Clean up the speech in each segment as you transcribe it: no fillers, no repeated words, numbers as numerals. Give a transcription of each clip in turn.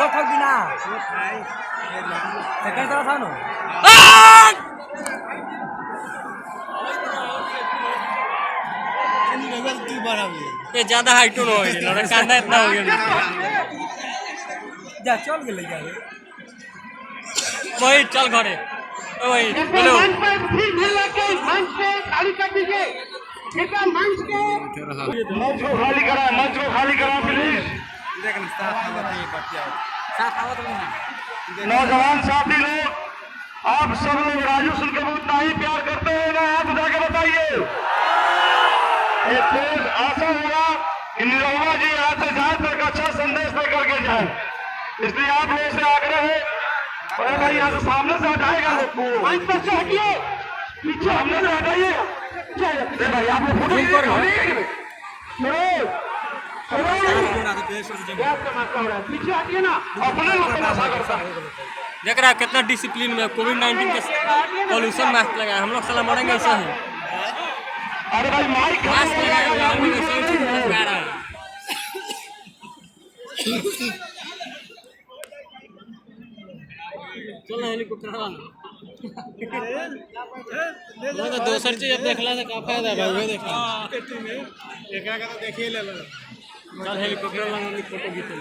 वो था कि ना सेकंड तरह था ना ये ज्यादा हाइट हो गई लड़का कांदा इतना हो गया जा चल गेले जा वही चल घरे वही बोलो मंच को खाली करा प्लीज। नौजवान साथी लोग, आप सब लोग राजू सिंह को उतना ही प्यार करते हैं ना, आप जाके बताइए। ये तेज आशा होगा कि निरहुआ जी यहाँ से जाए तो एक अच्छा संदेश देकर के जाए, इसलिए आप लोगों से आग्रह है। अरे भाई यहाँ से सामने से हटाएगा लोग को, मंच से हटिए, पीछे सामने से हटाइए भाई। आप लोग फोटो पीछे हटिए ना, अपने लोग नशा करता है। देख रहा है कितना डिसिप्लिन में कोविड-19 के पॉल्यूशन मास्क लगाया, हम लोग साला मरेंगे ऐसा ही। अरे भाई माइक मास्क लगाया हम लोग ऐसे ही लगा रहा है। चलो हेलीकॉप्टर वाला वो तो दूसरी चीज देखला से का फायदा भाई, वो देखा एकरा का तो देखिए ले लो। चल हेलीकॉप्टर वाला में फोटो खींच ले।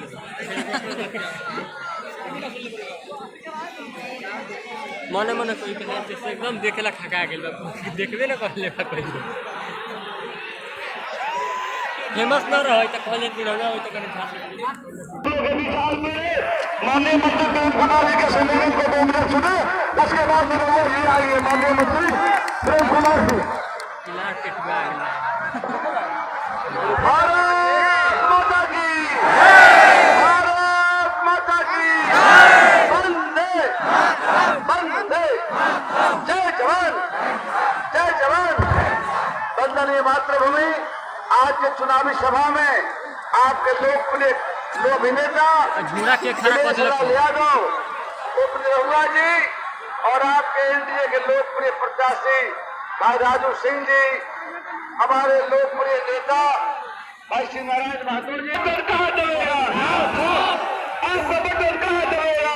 मने मने कोई के साथ जैसे एकदम देखेला खका गेल बा, देखबे ना कहले बा कोई फेमस ना रहे त कहले कि रहो त करे छाप माननीय मंत्री प्रेम कुमार जी के सम्मेलन को 2 मिनट सुने, उसके बाद मेरे वो ये आइए माननीय मंत्री प्रेम कुमार जी। लाट कटवा गया। भारत माता की, भारत माता की, वंदे वंदे, जय जवान जय जवान। वंदनीय मातृभूमि, आज के चुनावी सभा में आपके लोकप्रिय अभिनेता झूरा के खड़ा कर यादव, उप निरहुआ जी और आपके एनडीए के लोकप्रिय प्रत्याशी भाई राजू सिंह जी, हमारे लोकप्रिय नेता भाई श्री नारायण बहादुर जी। कहा देगा आपको बटन कहा देगा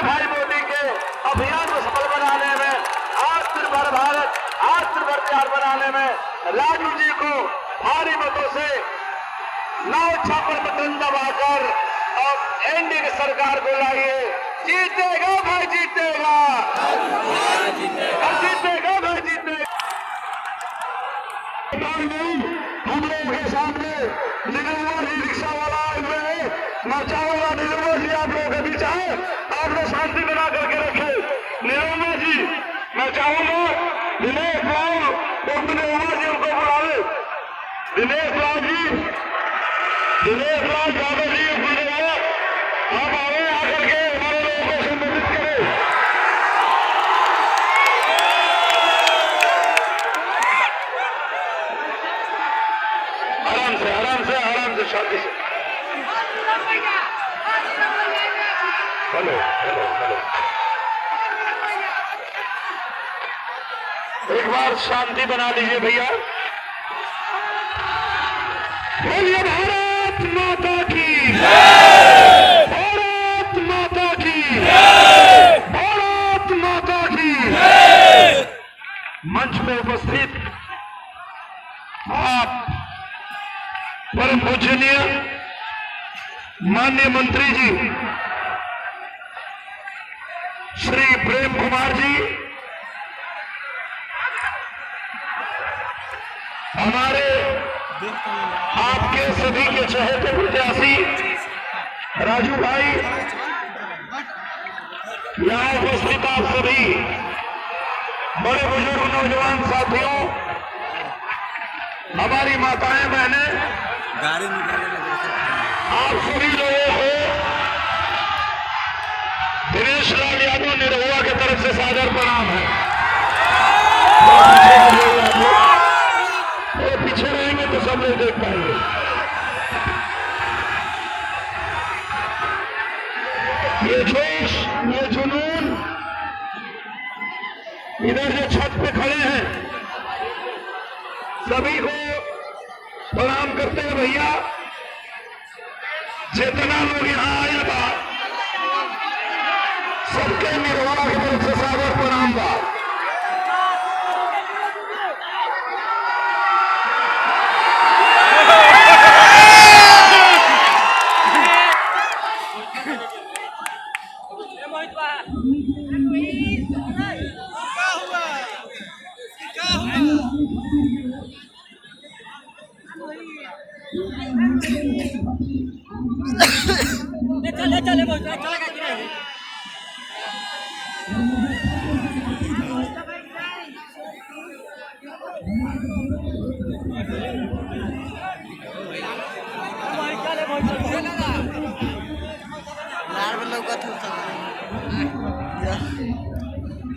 भाई मोदी के अभियान को सफल बनाने में, आत्मनिर्भर भारत आत्मनिर्भर बिहार बनाने में राजू जी को भारी मतों से 9 छापर बटन दबाकर और एनडीए की सरकार को लाइए। जीतेगा भाई, जीतेगा जीतेगा भाई, जीतेगा। हम लोग के सामने निरहुआ जी रिक्शा वाला आए हुए हैं, मचा वाला निरहुआ जी आप लोगों के बीच आए, आप लोग शांति बना करके रखे। निरहुआ जी मैं चाहूंगा दिनेश राव उप निरहुआ जी उनको बुलावे। दिनेश राव जी, दिनेश राव यादव जी उप निरहुआ, आप आए आकर के हमारे लोगों को संबोधित करें। आराम से शांति से। हेलो हेलो हेलो, एक बार शांति बना लीजिए भैया। बोलिए भारत माता की, भारत माता की, भारत माता की। मंच में उपस्थित आप परम पूजनीय माननीय मंत्री जी श्री प्रेम कुमार जी, हमारे आपके सभी के चहेते प्रत्याशी राजू भाई, यहाँ उपस्थित आप सभी बड़े बुजुर्ग नौजवान साथियों, हमारी माताएं बहनें, गाड़ी निकालने आप सभी लोगों को दिनेश लाल यादव निरहुआ की तरफ से सादर प्रणाम है। पीछे रहेंगे तो सब लोग देख पाएंगे। ये जोश, ये जुनून, इधर जो छत पे खड़े हैं सभी को प्रणाम करते हैं भैया। जितना लोग यहाँ आए बा सबके निर्वाह की तरफ से सागर प्रणाम बा।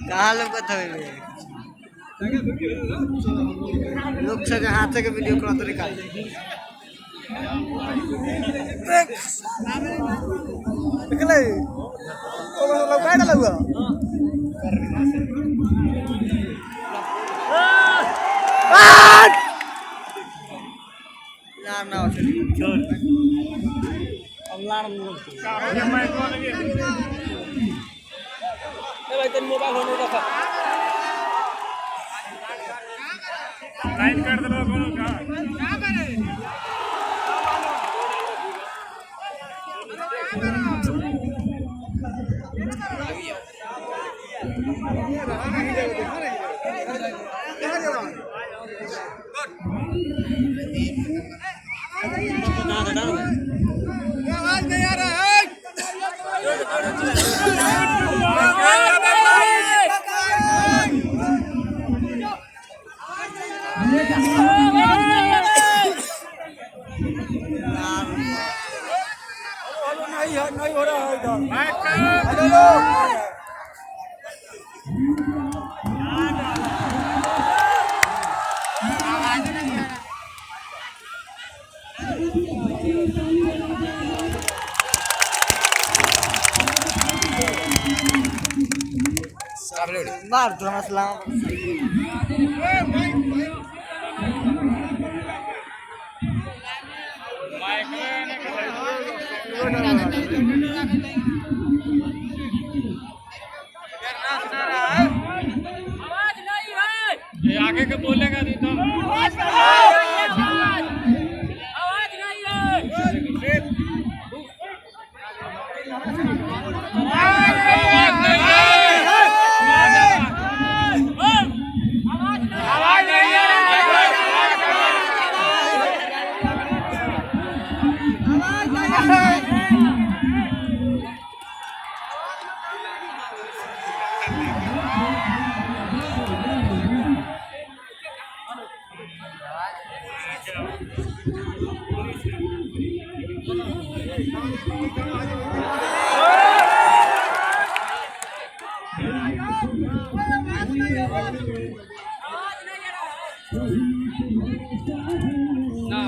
कहाँ लोग लोग से हाथ से वीडियो करा तो निकाल निकले लोग बैठ लगा यार ना छोड़ अब लाड़ भाई तेरे मोबाइल होने रखा लाइन कर दो कोनो का क्या करे आवाज नहीं आ रहा है नहीं हो रहा है इधर मार तो मसला आगे के बोलेगा नहीं तो ना